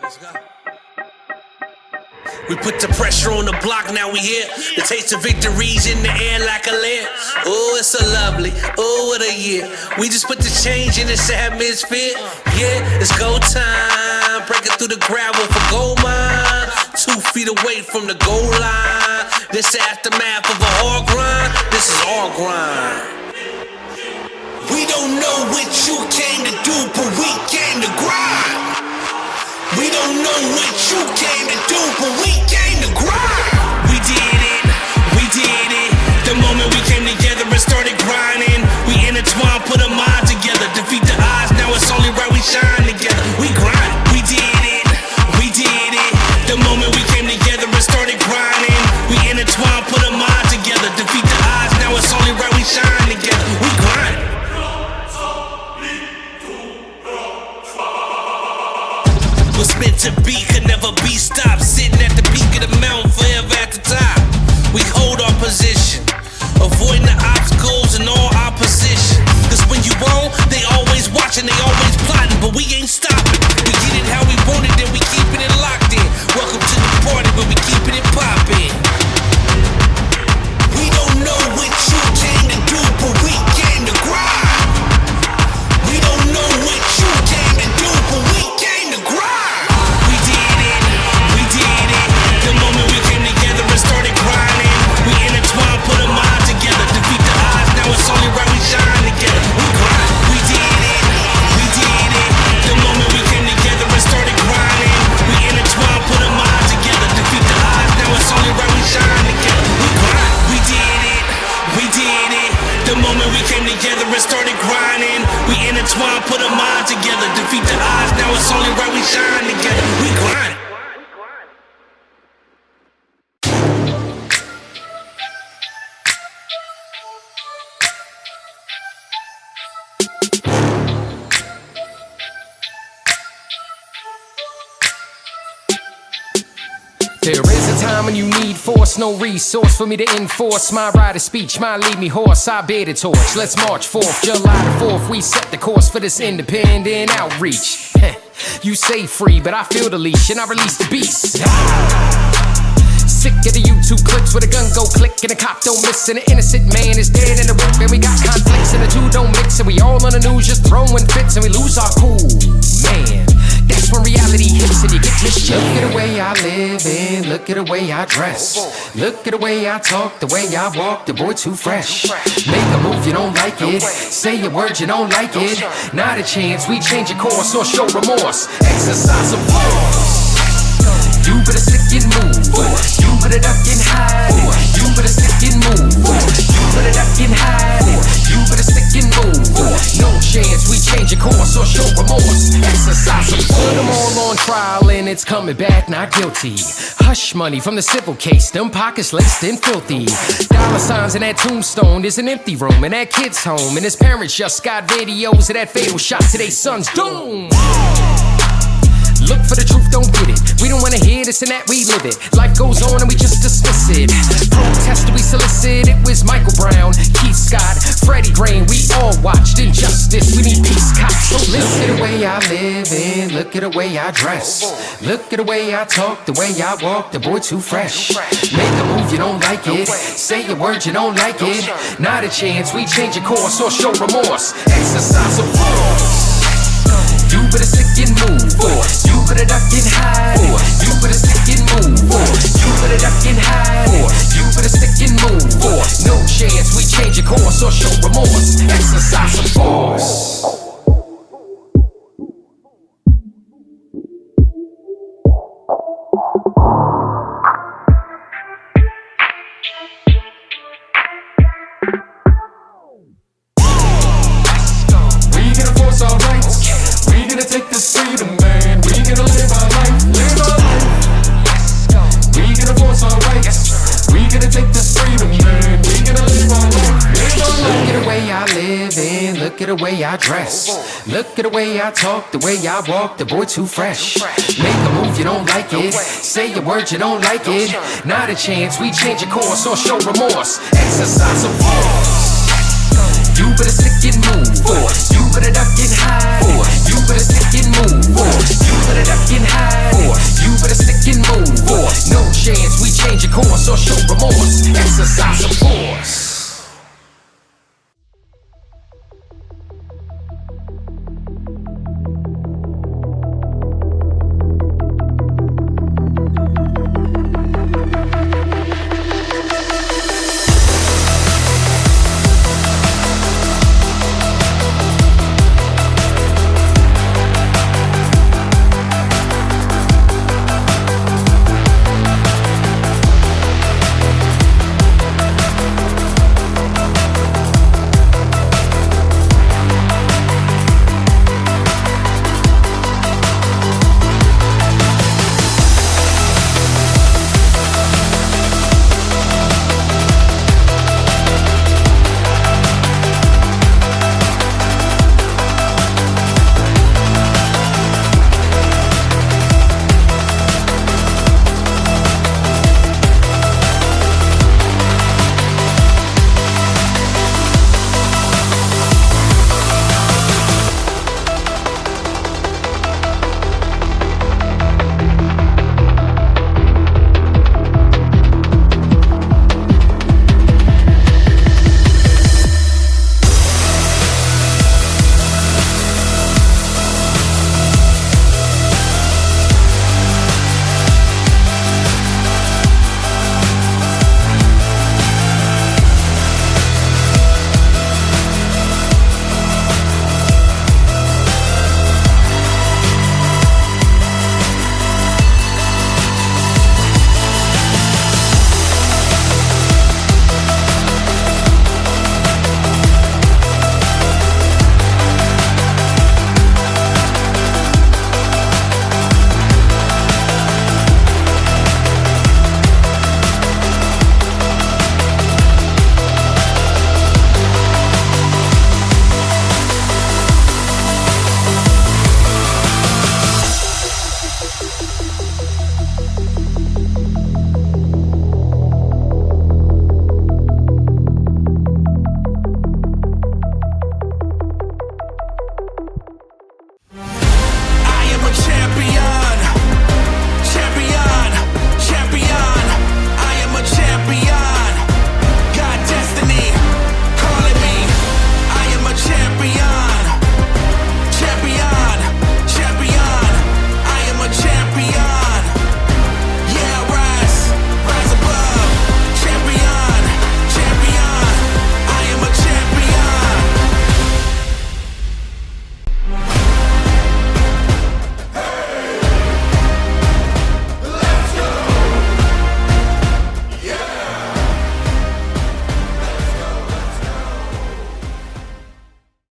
Let's go. We put the pressure on the block, now we here. The taste of victories in the air like a lair. Oh, it's so lovely, oh, what a year. We just put the change in this atmosphere. Yeah, it's go time. Breaking through the gravel for gold mine. 2 feet away from the goal line. This the aftermath of a hard grind. This is our grind. We don't know what you came to do, but we came to grind. We don't know what you came to do, but we came to grind. We did it, we did it. The moment we came together and started grinding, we intertwined, put a mind together. Defeat the odds, now it's only right we shine together. We grind, we did it, we did it. The moment we came together and started grinding, we intertwined, put a mind together. Defeat the odds, now it's only right we shine together. We grind. What's meant to be could never be stopped. Sitting at the peak of the mountain, forever at the top. We hold our position, avoiding the obstacles and all opposition. Cause when you wrong, they always watching, they always plotting, but we ain't stopping. We get it how we want it, then we keeping it locked in. Welcome to the party, but we keeping it poppin'. We don't know what you came to do, but we came to grind. We don't know what you came to do, but we came to grind. Started grinding, we intertwined, put a mind together. Defeat the odds, now it's only right we shine together. We grind, we did it, we did it. The moment we came together and started grinding, we intertwined, put a mind together. Defeat the odds, now it's only right we shine together. We grind, we did it, we did it. The moment we came together and started grinding, we intertwined, put a mind together. Defeat the odds, now it's only right we shine together. We grind. There is a time when you need force, no resource for me to enforce my right of speech, might lead me hoarse, I bear the torch. Let's march forth, July the 4th, we set the course for this independent outreach. You say free, but I feel the leash and I release the beast. Sick of the YouTube clips where the gun go click and the cop don't miss and the innocent man is dead in the whip and we got conflicts and the two don't mix and we all on the news just throwing fits and we lose our cool, man. That's when reality hits and you get mischief. Look at the way I live and look at the way I dress. Look at the way I talk, the way I walk, the boy too fresh. Make a move, you don't like it. Say a word, you don't like it. Not a chance, we change your course or show remorse. Exercise of force. You better stick and move. You better duck and hide. You better stick and move. You better duck and hide. You better stick and move. No chance we change your course or show remorse. Exercise some force. Put them all on trial and it's coming back not guilty. Hush money from the civil case. Them pockets laced and filthy. Dollar signs in that tombstone. There's an empty room in that kid's home. And his parents just got videos of that fatal shot to their son's doom. Look for the truth, don't get it. We don't wanna hear this and that, we live it. Life goes on and we just dismiss it. Protest we solicit, it was Michael Brown, Keith Scott, Freddie Green. We all watched injustice, we need peace cops. So listen. Look at the way I live and look at the way I dress. Look at the way I talk, the way I walk, the boy too fresh. Make a move, you don't like it. Say a word, you don't like it. Not a chance, we change your course or show remorse. Exercise of force. You better stick and move. You better duck and hide. You better stick and move. You better duck and hide. You better stick and move. No chance we change your course or show remorse. Exercise some force. We gonna force our rights. We gonna take this freedom, man. We gonna live our life, live our life. We gonna force our rights. We gonna take this freedom, man. We gonna live our life, live our life. Look at the way I live and look at the way I dress. Look at the way I talk, the way I walk, the boy too fresh. Make a move, you don't like it. Say a word, you don't like it. Not a chance, we change your course or show remorse. Exercise of force. You better stick and move. You better duck and hide. You better stick and move. You better duck and hide. You better stick and move. No chance we change your course or show remorse. Exercise